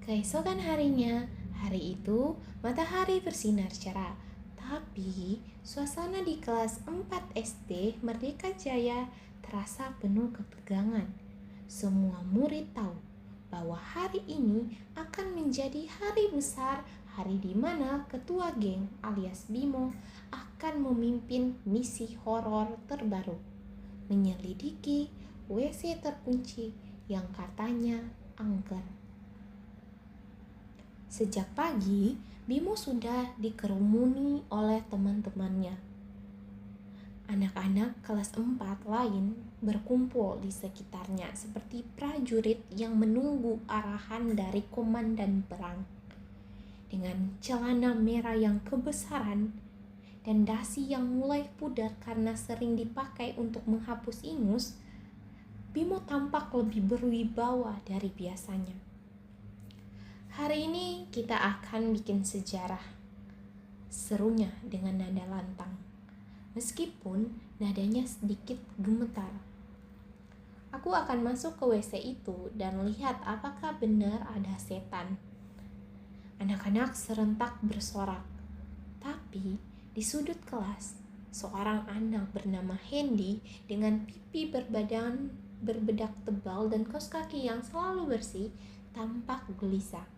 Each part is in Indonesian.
Keesokan harinya, hari itu matahari bersinar cerah. Tapi suasana di kelas 4 SD Merdeka Jaya terasa penuh ketegangan. Semua murid tahu bahwa hari ini akan menjadi hari besar, hari di mana ketua geng alias Bimo akan memimpin misi horor terbaru, menyelidiki WC terkunci yang katanya angker. Sejak pagi, Bimo sudah dikerumuni oleh teman-temannya. Anak-anak kelas 4 lain berkumpul di sekitarnya seperti prajurit yang menunggu arahan dari komandan perang. Dengan celana merah yang kebesaran dan dasi yang mulai pudar karena sering dipakai untuk menghapus ingus, Bimo tampak lebih berwibawa dari biasanya. Hari ini kita akan bikin sejarah, serunya dengan nada lantang. Meskipun nadanya sedikit gemetar. Aku akan masuk ke WC itu dan lihat apakah benar ada setan. Anak-anak serentak bersorak. Tapi di sudut kelas, seorang anak bernama Hendy dengan pipi berbedak tebal dan kaos kaki yang selalu bersih tampak gelisah.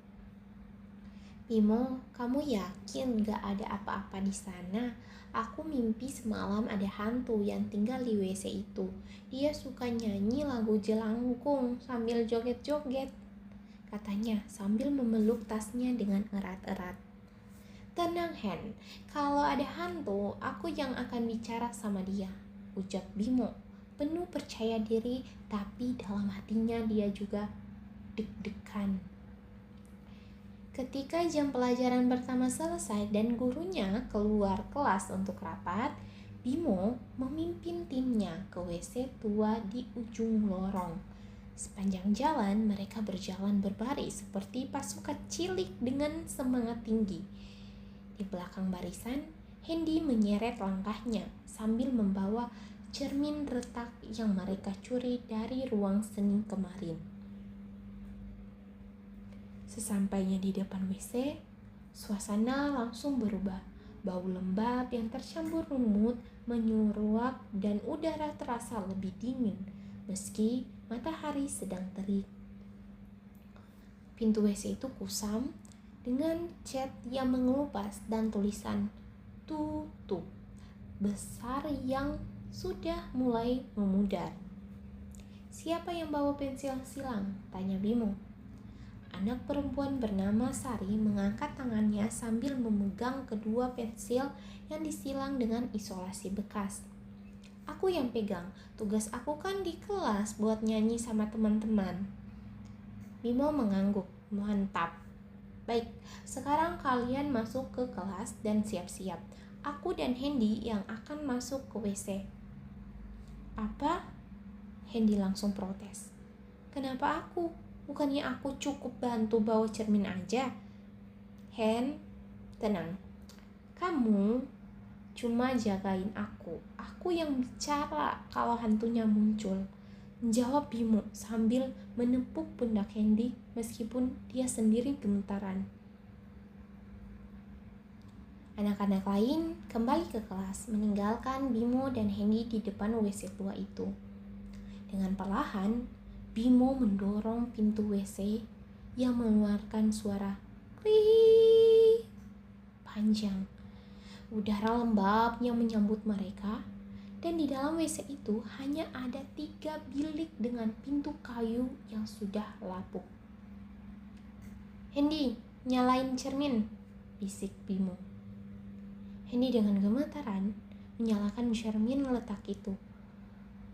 Bimo, kamu yakin gak ada apa-apa di sana? Aku mimpi semalam ada hantu yang tinggal di WC itu. Dia suka nyanyi lagu jelangkung sambil joget-joget, katanya sambil memeluk tasnya dengan erat-erat. Tenang Hen, kalau ada hantu, aku yang akan bicara sama dia, ucap Bimo, penuh percaya diri, tapi dalam hatinya dia juga deg-degan. Ketika jam pelajaran pertama selesai dan gurunya keluar kelas untuk rapat, Bimo memimpin timnya ke WC tua di ujung lorong. Sepanjang jalan mereka berjalan berbaris seperti pasukan cilik dengan semangat tinggi. Di belakang barisan, Hendy menyeret langkahnya sambil membawa cermin retak yang mereka curi dari ruang seni kemarin. Sesampainya di depan WC, suasana langsung berubah. Bau lembab yang tercampur lumut menyurup dan udara terasa lebih dingin meski matahari sedang terik. Pintu WC itu kusam dengan cat yang mengelupas dan tulisan tutup besar yang sudah mulai memudar. Siapa yang bawa pensil silang? Tanya Bimo. Anak perempuan bernama Sari mengangkat tangannya sambil memegang kedua pensil yang disilang dengan isolasi bekas. Aku yang pegang, tugas aku kan di kelas buat nyanyi sama teman-teman. Bimo mengangguk, mantap. Baik, sekarang kalian masuk ke kelas dan siap-siap. Aku dan Hendy yang akan masuk ke WC. Apa? Hendy langsung protes. Kenapa aku? Bukannya aku cukup bantu bawa cermin aja? Hen, tenang. Kamu cuma jagain aku. Aku yang bicara kalau hantunya muncul. Menjawab Bimo sambil menepuk pundak Hendy meskipun dia sendiri gemetaran. Anak-anak lain kembali ke kelas meninggalkan Bimo dan Hendy di depan WC tua itu. Dengan perlahan, Bimo mendorong pintu WC yang mengeluarkan suara krik panjang. Udara lembab yang menyambut mereka, dan di dalam WC itu hanya ada 3 bilik dengan pintu kayu yang sudah lapuk. Hendy, nyalain cermin, bisik Bimo. Hendy dengan gemetaran menyalakan cermin letak itu.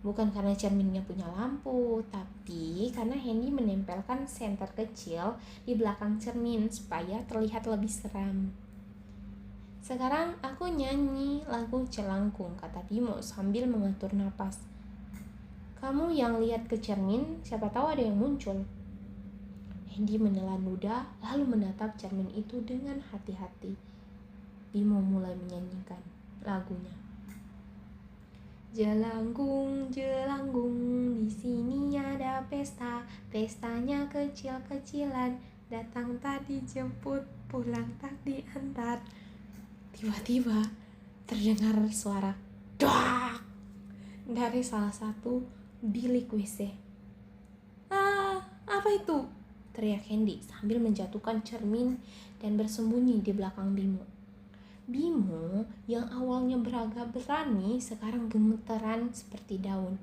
Bukan karena cerminnya punya lampu, tapi karena Hendy menempelkan senter kecil di belakang cermin supaya terlihat lebih seram. Sekarang aku nyanyi lagu jelangkung, kata Bimo sambil mengatur napas. Kamu yang lihat ke cermin, siapa tahu ada yang muncul. Hendy menelan ludah lalu menatap cermin itu dengan hati-hati. Bimo mulai menyanyikan lagunya. Jelangkung, jelangkung, di sini ada pesta, pestanya kecil-kecilan, datang tak dijemput, pulang tak diantar. Tiba-tiba terdengar suara dak dari salah satu bilik WC. Apa itu? Teriak Hendy sambil menjatuhkan cermin dan bersembunyi di belakang Bimo. Bimo yang awalnya beragak berani sekarang gemeteran seperti daun.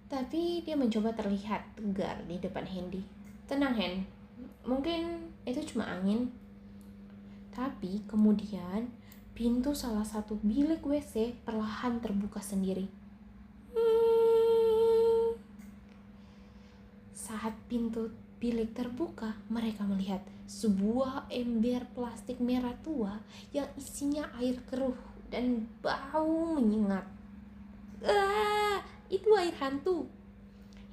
Tapi dia mencoba terlihat tegar di depan Hendy. Tenang Hen, mungkin itu cuma angin. Tapi kemudian pintu salah satu bilik WC perlahan terbuka sendiri. Saat pintu bilik terbuka, mereka melihat sebuah ember plastik merah tua yang isinya air keruh dan bau menyengat. Itu air hantu.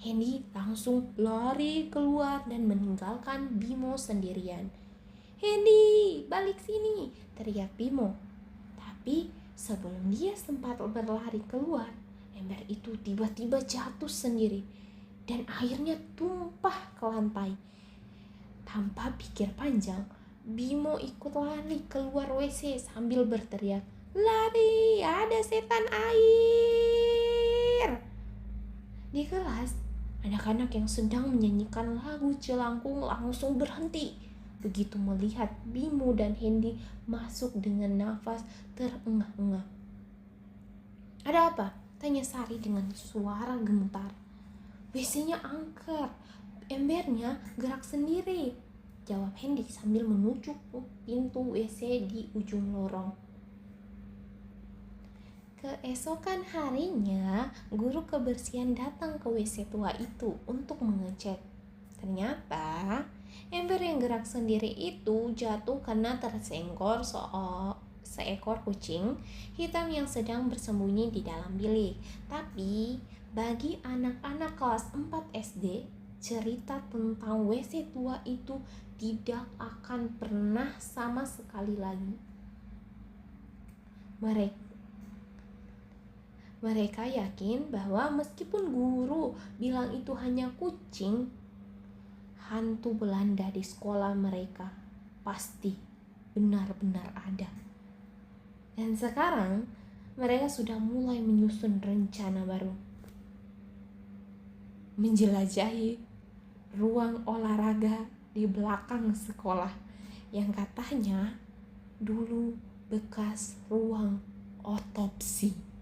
Hendy langsung lari keluar dan meninggalkan Bimo sendirian. Hendy, balik sini, teriak Bimo. Tapi sebelum dia sempat berlari keluar, ember itu tiba-tiba jatuh sendiri dan airnya tumpah ke lantai. Tanpa pikir panjang, Bimo ikut lari keluar WC sambil berteriak, "Lari, ada setan air!" Di kelas, anak-anak yang sedang menyanyikan lagu Jelangkung langsung berhenti begitu melihat Bimo dan Hendy masuk dengan nafas terengah-engah. "Ada apa?" tanya Sari dengan suara gemetar. "WC-nya angker, embernya gerak sendiri," jawab Hendy sambil menuju pintu WC di ujung lorong. Keesokan harinya, guru kebersihan datang ke WC tua itu untuk mengecek. Ternyata, ember yang gerak sendiri itu jatuh karena tersenggol seekor kucing hitam yang sedang bersembunyi di dalam bilik. Tapi, bagi anak-anak kelas 4 SD, cerita tentang WC tua itu tidak akan pernah sama sekali lagi. Mereka yakin bahwa meskipun guru bilang itu hanya kucing, hantu Belanda di sekolah mereka pasti benar-benar ada. Dan sekarang mereka sudah mulai menyusun rencana baru. Menjelajahi ruang olahraga di belakang sekolah yang katanya dulu bekas ruang otopsi.